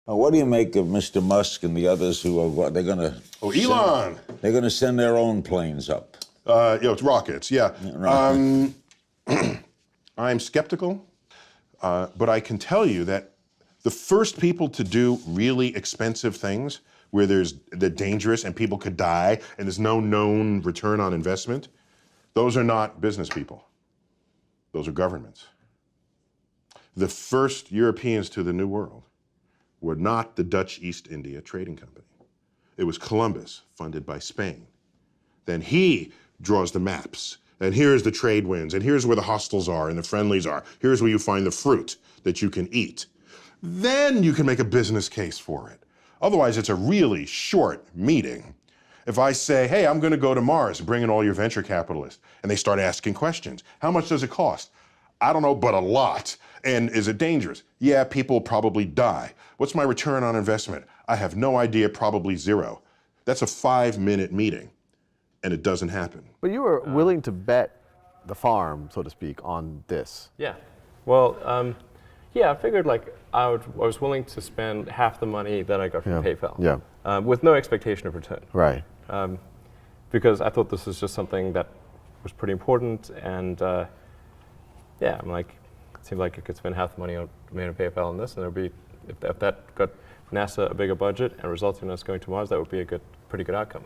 What do you make of Mr. Musk and the others who are they're going to? Oh, Elon! They're going to send their own planes up. It's rockets. Yeah. Right. I'm skeptical, but I can tell you that the first people to do really expensive things, where they're dangerous and people could die and there's no known return on investment, those are not business people. Those are governments. The first Europeans to the New World were not the Dutch East India Trading Company. It was Columbus, funded by Spain. Then he draws the maps, and here's the trade winds, and here's where the hostiles are and the friendlies are. Here's where you find the fruit that you can eat. Then you can make a business case for it. Otherwise, it's a really short meeting. If I say, hey, I'm gonna go to Mars, bring in all your venture capitalists, and they start asking questions. How much does it cost? I don't know, but a lot. And is it dangerous? Yeah, people probably die. What's my return on investment? I have no idea, probably zero. That's a 5-minute meeting, and it doesn't happen. But you were willing to bet the farm, so to speak, on this. Yeah. Well, yeah, I figured like I was willing to spend half the money that I got from PayPal. With no expectation of return. Right. Because I thought this was just something that was pretty important, and yeah, I'm like, it seemed like I could spend half the money on PayPal on this, and there'd be, if that got NASA a bigger budget and resulted in us going to Mars, that would be a pretty good outcome.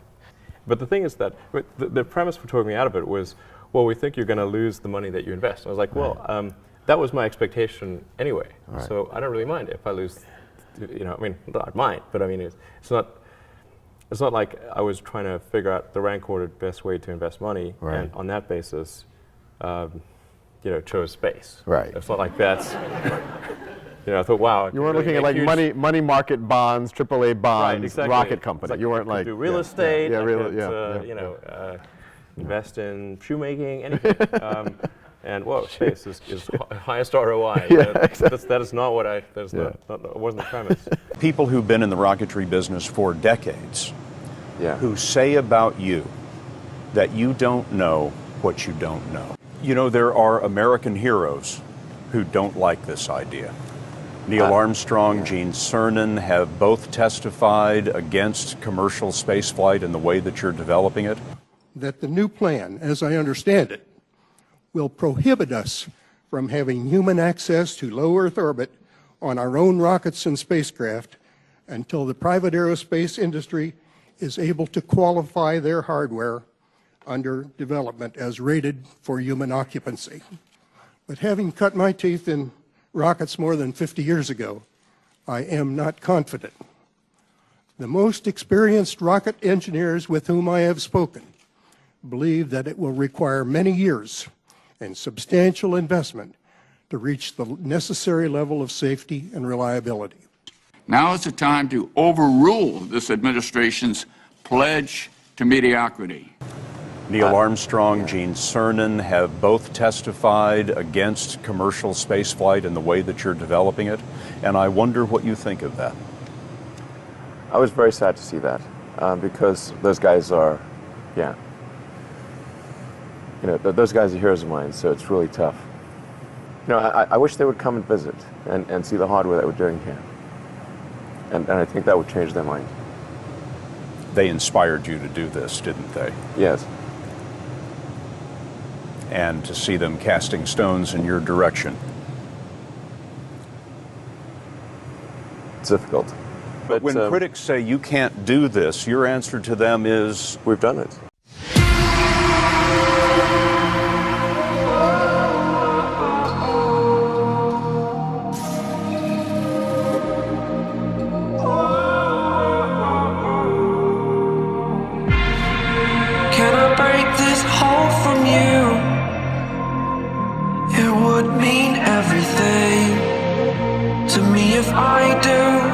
But the thing is that the premise for talking me out of it was, well, we think you're going to lose the money that you invest. And I was like, well, that was my expectation anyway. Right. So I don't really mind if I lose. You know, I mean, I might, but I mean, it's not like I was trying to figure out the rank-ordered best way to invest money, and on that basis, you know, chose space. Right. It's not like that's. You know, I thought, wow. You weren't looking at like money market bonds, AAA bonds, right, exactly. rocket company. Like you weren't like do real estate. You know, invest in shoemaking, anything. And whoa, space is highest ROI. Exactly. That is not what I. That wasn't the premise. People who've been in the rocketry business for decades, who say about you that you don't know what you don't know. You know, there are American heroes who don't like this idea. Neil Armstrong, Gene Cernan have both testified against commercial spaceflight and the way that you're developing it. That the new plan, as I understand it, will prohibit us from having human access to low Earth orbit on our own rockets and spacecraft until the private aerospace industry is able to qualify their hardware under development as rated for human occupancy. But having cut my teeth in rockets more than 50 years ago, I am not confident. The most experienced rocket engineers with whom I have spoken believe that it will require many years and substantial investment to reach the necessary level of safety and reliability. Now is the time to overrule this administration's pledge to mediocrity. Neil Armstrong, Gene Cernan have both testified against commercial spaceflight and the way that you're developing it, and I wonder what you think of that. I was very sad to see that, because those guys are, you know, those guys are heroes of mine, so it's really tough. You know, I wish they would come and visit and see the hardware that we're doing here. And I think that would change their mind. They inspired you to do this, didn't they? Yes. And to see them casting stones in your direction. It's difficult. But when critics say you can't do this, your answer to them is, we've done it. Can I break this hold from you? It would mean everything to me if I do.